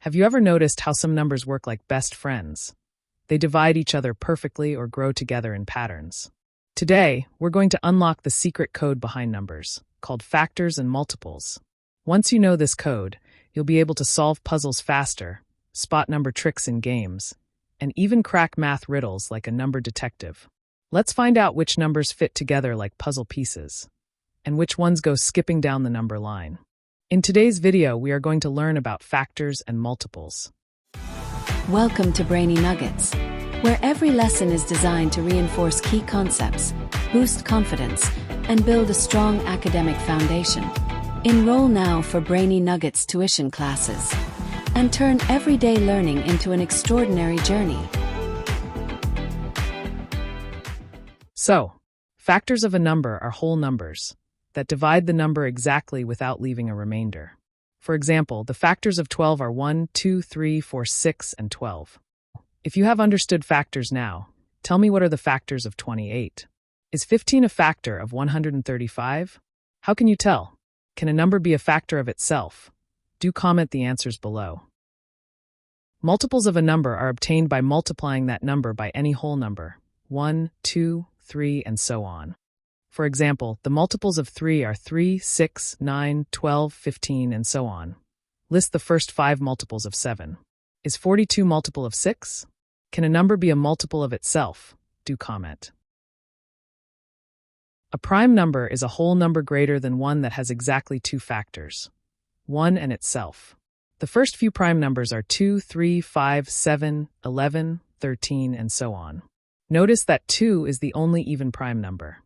Have you ever noticed how some numbers work like best friends? They divide each other perfectly or grow together in patterns. Today, we're going to unlock the secret code behind numbers, called factors and multiples. Once you know this code, you'll be able to solve puzzles faster, spot number tricks in games, and even crack math riddles like a number detective. Let's find out which numbers fit together like puzzle pieces, and which ones go skipping down the number line. In today's video, we are going to learn about factors and multiples. Welcome to Brainy Nuggets, where every lesson is designed to reinforce key concepts, boost confidence, and build a strong academic foundation. Enroll now for Brainy Nuggets tuition classes, and turn everyday learning into an extraordinary journey. So, factors of a number are whole numbers that divide the number exactly without leaving a remainder. For example, the factors of 12 are 1, 2, 3, 4, 6, and 12. If you have understood factors now, tell me what are the factors of 28. Is 15 a factor of 135? How can you tell? Can a number be a factor of itself? Do comment the answers below. Multiples of a number are obtained by multiplying that number by any whole number, 1, 2, 3, and so on. For example, the multiples of 3 are 3, 6, 9, 12, 15, and so on. List the first 5 multiples of 7. Is 42 multiple of 6? Can a number be a multiple of itself? Do comment. A prime number is a whole number greater than one that has exactly 2 factors, 1 and itself. The first few prime numbers are 2, 3, 5, 7, 11, 13, and so on. Notice that 2 is the only even prime number.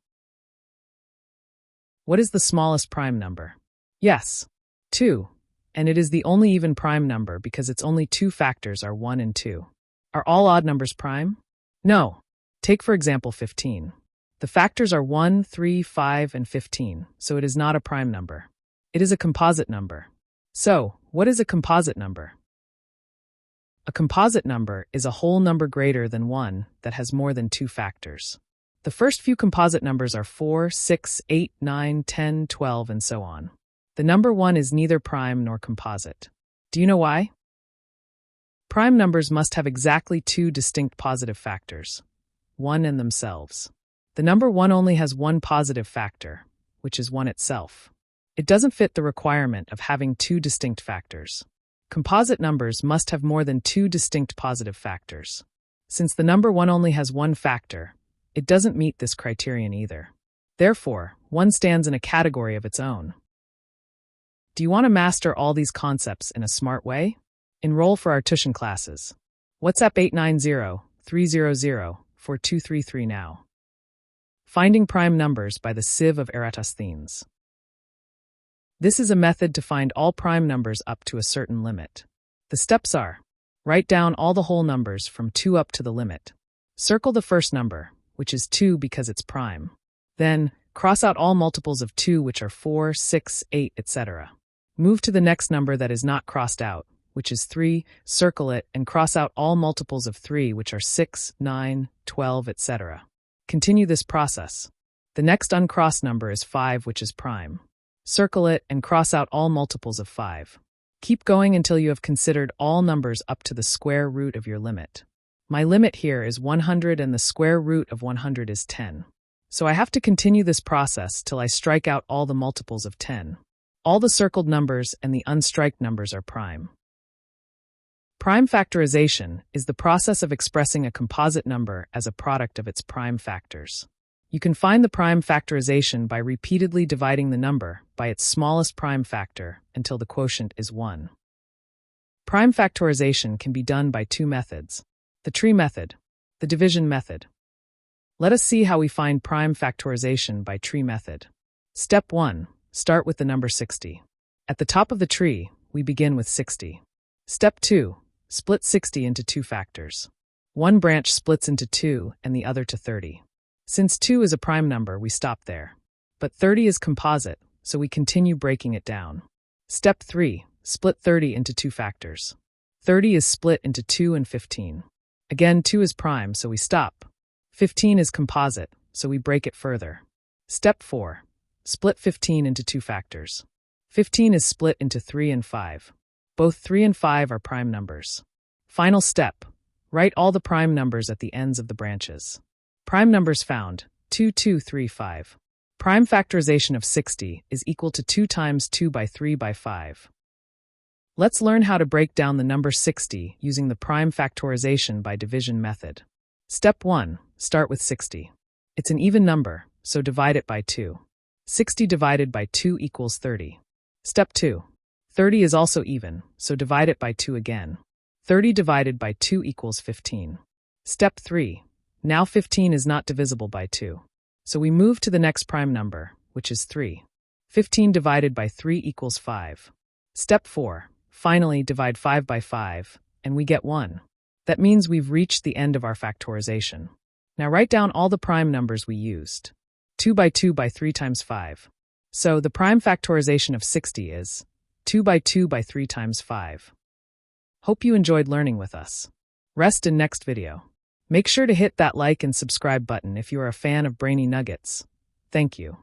What is the smallest prime number? Yes, 2, and it is the only even prime number because its only 2 factors are 1 and 2. Are all odd numbers prime? No. Take for example 15. The factors are 1, 3, 5, and 15, so it is not a prime number. It is a composite number. So, what is a composite number? A composite number is a whole number greater than 1 that has more than 2 factors. The first few composite numbers are 4, 6, 8, 9, 10, 12, and so on. The number 1 is neither prime nor composite. Do you know why? Prime numbers must have exactly 2 distinct positive factors, 1 and themselves. The number 1 only has 1 positive factor, which is 1 itself. It doesn't fit the requirement of having 2 distinct factors. Composite numbers must have more than 2 distinct positive factors. Since the number 1 only has 1 factor, it doesn't meet this criterion either. Therefore, 1 stands in a category of its own. Do you want to master all these concepts in a smart way? Enroll for our tuition classes. WhatsApp 890-300-4233 now. Finding prime numbers by the Sieve of Eratosthenes. This is a method to find all prime numbers up to a certain limit. The steps are: write down all the whole numbers from 2 up to the limit. Circle the first number, which is 2 because it's prime. Then, cross out all multiples of 2 which are 4, 6, 8, etc. Move to the next number that is not crossed out, which is 3, circle it, and cross out all multiples of 3 which are 6, 9, 12, etc. Continue this process. The next uncrossed number is 5 which is prime. Circle it and cross out all multiples of 5. Keep going until you have considered all numbers up to the square root of your limit. My limit here is 100 and the square root of 100 is 10. So I have to continue this process till I strike out all the multiples of 10. All the circled numbers and the unstriked numbers are prime. Prime factorization is the process of expressing a composite number as a product of its prime factors. You can find the prime factorization by repeatedly dividing the number by its smallest prime factor until the quotient is 1. Prime factorization can be done by 2 methods: the tree method, the division method. Let us see how we find prime factorization by tree method. Step 1. Start with the number 60. At the top of the tree, we begin with 60. Step 2. Split 60 into 2 factors. One branch splits into 2 and the other to 30. Since 2 is a prime number, we stop there. But 30 is composite, so we continue breaking it down. Step 3. Split 30 into 2 factors. 30 is split into 2 and 15. Again, 2 is prime, so we stop. 15 is composite, so we break it further. Step 4. Split 15 into 2 factors. 15 is split into 3 and 5. Both 3 and 5 are prime numbers. Final step. Write all the prime numbers at the ends of the branches. Prime numbers found, 2, 2, 3, 5. Prime factorization of 60 is equal to 2 times 2 by 3 by 5. Let's learn how to break down the number 60 using the prime factorization by division method. Step 1. Start with 60. It's an even number, so divide it by 2. 60 divided by 2 equals 30. Step 2. 30 is also even, so divide it by 2 again. 30 divided by 2 equals 15. Step 3. Now 15 is not divisible by 2. So we move to the next prime number, which is 3. 15 divided by 3 equals 5. Step 4. Finally, divide 5 by 5, and we get 1. That means we've reached the end of our factorization. Now write down all the prime numbers we used. 2 by 2 by 3 times 5. So the prime factorization of 60 is 2 by 2 by 3 times 5. Hope you enjoyed learning with us. Rest in next video. Make sure to hit that like and subscribe button if you are a fan of Brainy Nuggets. Thank you.